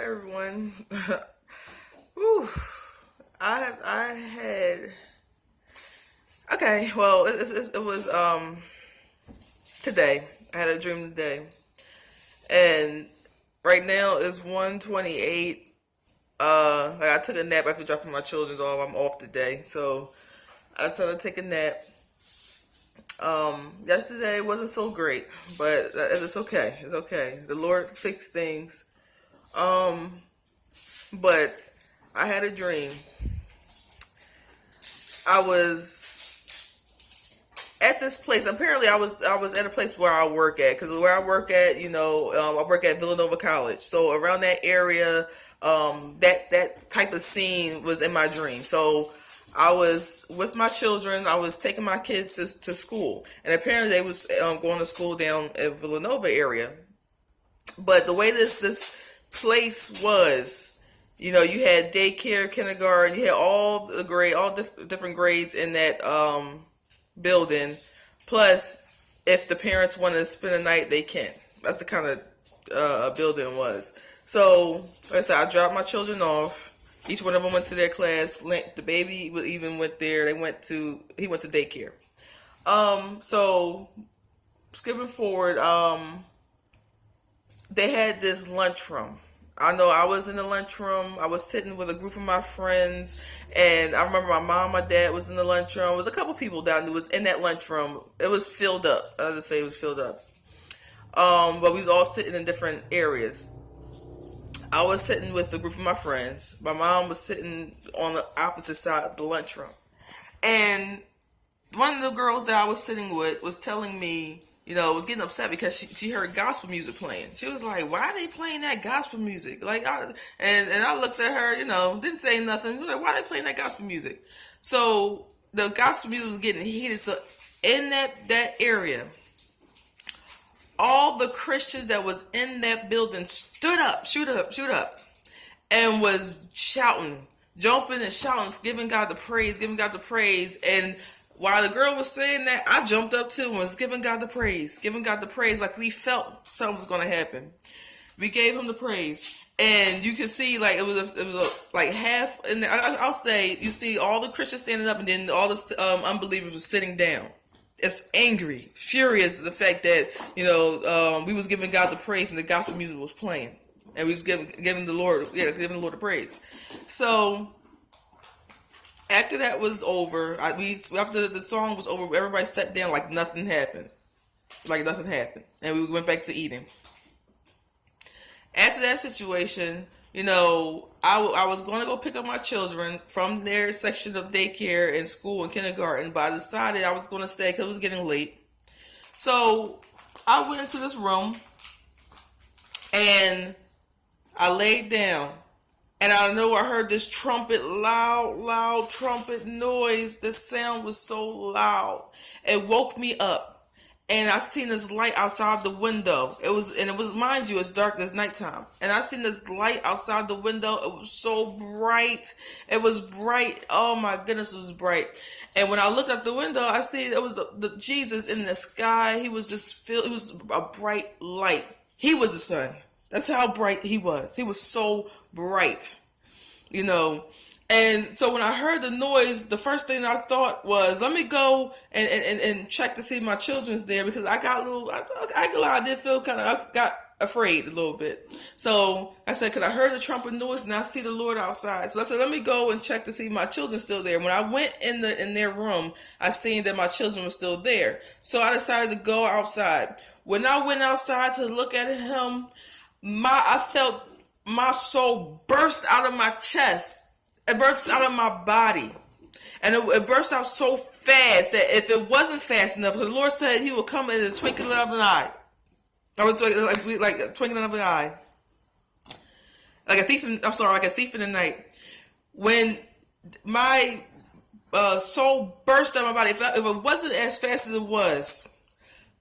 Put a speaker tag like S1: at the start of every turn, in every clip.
S1: everyone. Whew. I had okay. Well, it was today. I had a dream today, and right now it's 1:28. I took a nap after dropping my children off. I'm off today, so I decided to take a nap. Yesterday wasn't so great, but it's okay. It's okay. The Lord fixed things. But I had a dream. I was at this place. Apparently, I was at a place where I work at, because where I work at, I work at Villanova College. So around that area, that type of scene was in my dream. So I was with my children. I was taking my kids to school, and apparently they was going to school down at Villanova area. But the way this place was, you had daycare, kindergarten, you had all different grades in that building. Plus, if the parents want to spend a night, they can. That's the kind of building it was. So, like I said, I dropped my children off. Each one of them went to their class. The baby even went there. He went to daycare. So skipping forward, they had this lunchroom. I know I was in the lunchroom. I was sitting with a group of my friends, and I remember my mom, my dad was in the lunchroom. There was a couple people down there was in that lunchroom. It was filled up. I was just say it was filled up. But we was all sitting in different areas. I was sitting with a group of my friends. My mom was sitting on the opposite side of the lunchroom. And one of the girls that I was sitting with was telling me, was getting upset because she heard gospel music playing. She was like, why are they playing that gospel music? And I looked at her, didn't say nothing. Like, why are they playing that gospel music? So the gospel music was getting heated. So in that area, all the Christians that was in that building stood up, shoot up, and was shouting, jumping and shouting, giving God the praise. And while the girl was saying that, I jumped up too and was giving God the praise, like we felt something was going to happen. We gave him the praise, and you can see like it was like half. And I'll say you see all the Christians standing up, and then all the unbelievers was sitting down. It's angry, furious at the fact that we was giving God the praise and the gospel music was playing, and we was giving the Lord the praise. So after that was over, after the song was over, everybody sat down like nothing happened, and we went back to eating. After that situation, I was going to go pick up my children from their section of daycare and school and kindergarten, but I decided I was going to stay because it was getting late. So I went into this room and I laid down, and I know I heard this loud trumpet noise. The sound was so loud. It woke me up. And I seen this light outside the window. It was, mind you, it's dark, it's nighttime. And I seen this light outside the window. It was so bright. It was bright. Oh my goodness, it was bright. And when I looked out the window, I see it was the Jesus in the sky. He was it was a bright light. He was the sun. That's how bright he was. He was so bright, And so when I heard the noise, the first thing I thought was, let me go and check to see if my children's there, because I did feel I got afraid a little bit. So I said, because I heard the trumpet noise and I see the Lord outside. So I said, let me go and check to see if my children's still there. When I went in their room, I seen that my children were still there. So I decided to go outside. When I went outside to look at him, I felt my soul burst out of my chest. It burst out of my body. And it burst out so fast that if it wasn't fast enough, because the Lord said he would come in the twinkling of an eye. I was like a twinkling of an eye. Like a thief in the night. When my soul burst out of my body, if it wasn't as fast as it was,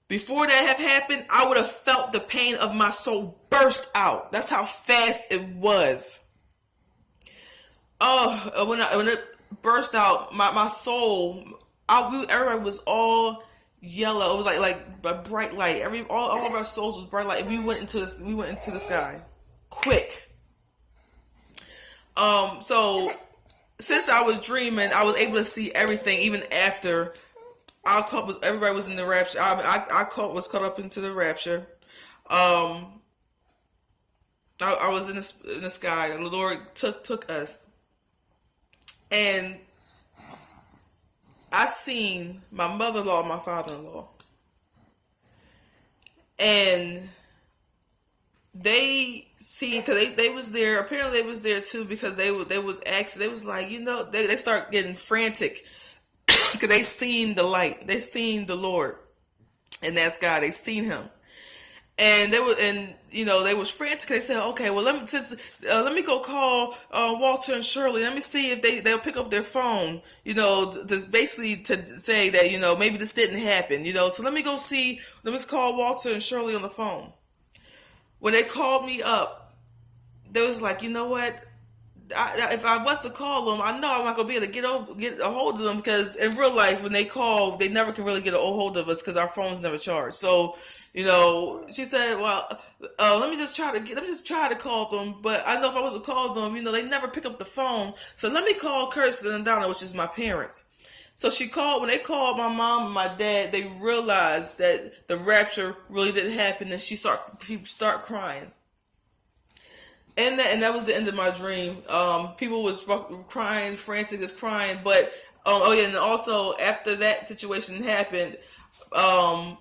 S1: before that had happened, I would have felt the pain of my soul burst out. That's how fast it was. Oh, when it burst out, my soul, everybody was all yellow. It was like a bright light. All of our souls was bright light. We went into the sky, quick. So since I was dreaming, I was able to see everything even after everybody was in the rapture. Was caught up into the rapture. Um, I was in the sky. The Lord took us, and I seen my mother-in-law, and my father-in-law, and they see because they was there. Apparently, they was there too because they was asking. They was like, they start getting frantic because they seen the light. They seen the Lord, and that's God. They seen Him. And they was frantic. They said, "Okay, well, let me go call Walter and Shirley. Let me see if they'll pick up their phone. Just basically to say that maybe this didn't happen. So let me call Walter and Shirley on the phone." When they called me up, they was like, "You know what? If I was to call them, I know I'm not gonna be able to get a hold of them because in real life, when they call, they never can really get a hold of us because our phones never charge." So, she said, "Well, let me just try to call them. But I know if I was to call them, they never pick up the phone. So let me call Kirsten and Donna, which is my parents." So she called. When they called my mom and my dad, they realized that the rapture really didn't happen, and she start crying. And that was the end of my dream. People was crying, frantic as crying. But and also after that situation happened, I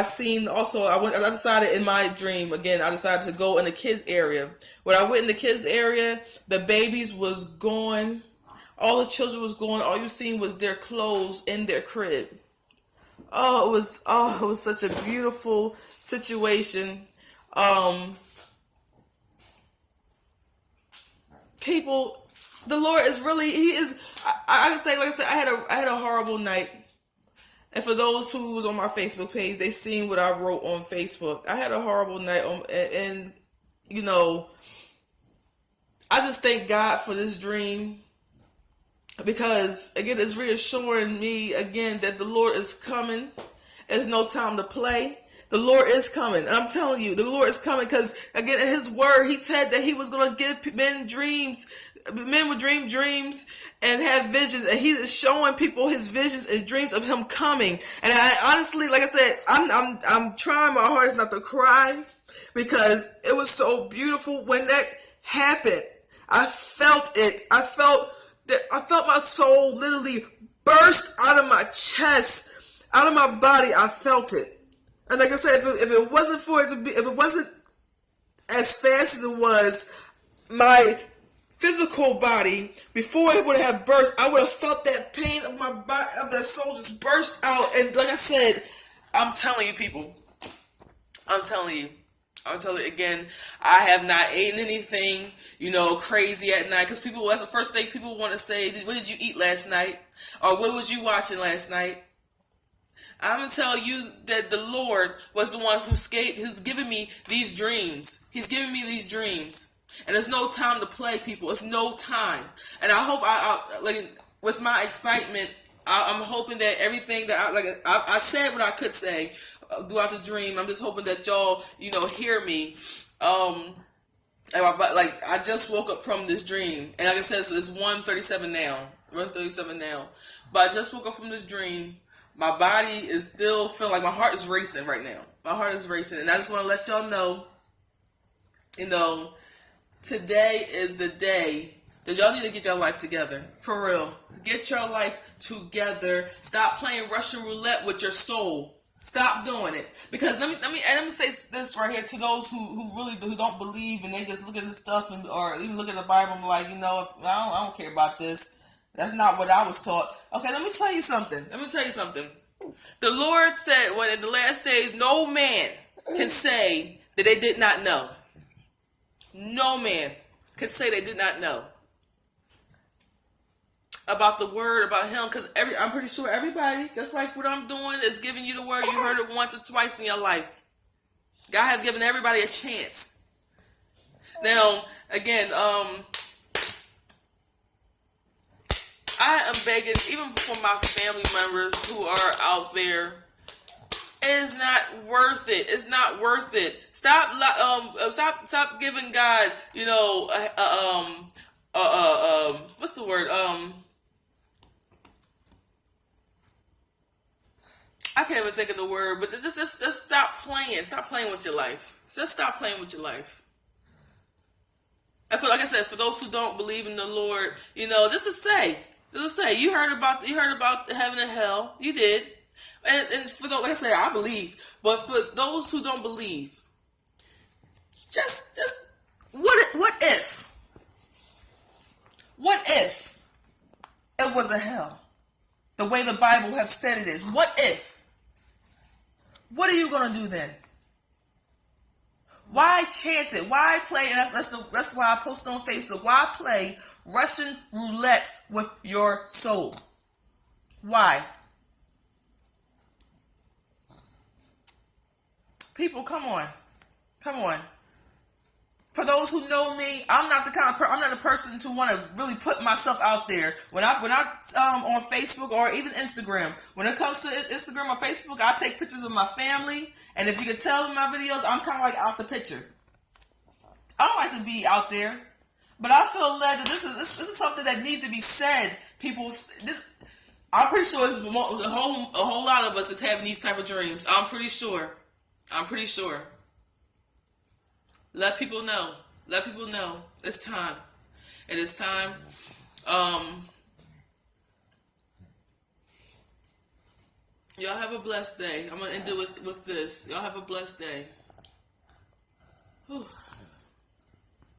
S1: seen also. I decided in my dream again. I decided to go in the kids area. When I went in the kids area, the babies was gone. All the children was gone. All you seen was their clothes in their crib. It was such a beautiful situation. People, the Lord is really, He is. I can say, like I said, I had a horrible night. And for those who was on my Facebook page, they seen what I wrote on Facebook. I had a horrible night, and I just thank God for this dream because again, it's reassuring me again that the Lord is coming. There's no time to play. The Lord is coming. And I'm telling you, the Lord is coming because, again, in His word, He said that He was going to give men dreams. Men would dream dreams and have visions. And He is showing people His visions and dreams of Him coming. And I honestly, like I said, I'm trying my hardest not to cry because it was so beautiful when that happened. I felt it. I felt my soul literally burst out of my chest, out of my body. I felt it. And like I said, if it wasn't if it wasn't as fast as it was, my physical body, before it would have burst, I would have felt that pain of my body, of that soul just burst out. And like I said, I'm telling you, people, I'm telling you again, I have not eaten anything, crazy at night. Because that's the first thing people want to say. What did you eat last night? Or what was you watching last night? I'm going to tell you that the Lord was the one who's giving me these dreams. He's giving me these dreams. And there's no time to play, people. It's no time. And I hope, with my excitement, I'm hoping that everything that I said what I could say throughout the dream. I'm just hoping that y'all, hear me. I just woke up from this dream. And like I said, so it's 1:37 now. 1:37 now. But I just woke up from this dream. My body is still feeling like my heart is racing right now. My heart is racing. And I just want to let y'all know, today is the day that y'all need to get your life together. For real. Get your life together. Stop playing Russian roulette with your soul. Stop doing it. Because let me say this right here to those who don't believe and they just look at this stuff or even look at the Bible and be like, if I don't care about this. That's not what I was taught. Okay, let me tell you something. The Lord said, when in the last days, no man can say that they did not know. No man can say they did not know about the word, about Him. Because I'm pretty sure everybody, just like what I'm doing, is giving you the word. You heard it once or twice in your life. God has given everybody a chance. Now, again, I am begging, even for my family members who are out there It's not worth it. It's not worth it. Stop giving God, what's the word? I can't even think of the word, but just stop playing. Stop playing with your life. Just stop playing with your life. I feel like I said, for those who don't believe in the Lord, just to say, you heard about heaven and hell. You did, and for those, like I said, I believe. But for those who don't believe, just what if it was a hell, the way the Bible have said it is? What if? What are you gonna do then? Why chance it? Why play? And that's why I posted on Facebook. Why play Russian roulette with your soul? Why? People, come on. For those who know me, I'm not the person to want to really put myself out there. When I on Facebook or even Instagram, when it comes to Instagram or Facebook, I take pictures of my family, and if you can tell in my videos, I'm kind of like out the picture. I don't like to be out there, but I feel led that this is something that needs to be said. I'm pretty sure a whole lot of us is having these type of dreams. I'm pretty sure. Let people know. It's time. It is time. Y'all have a blessed day. I'm going to end it with this. Y'all have a blessed day. Whew.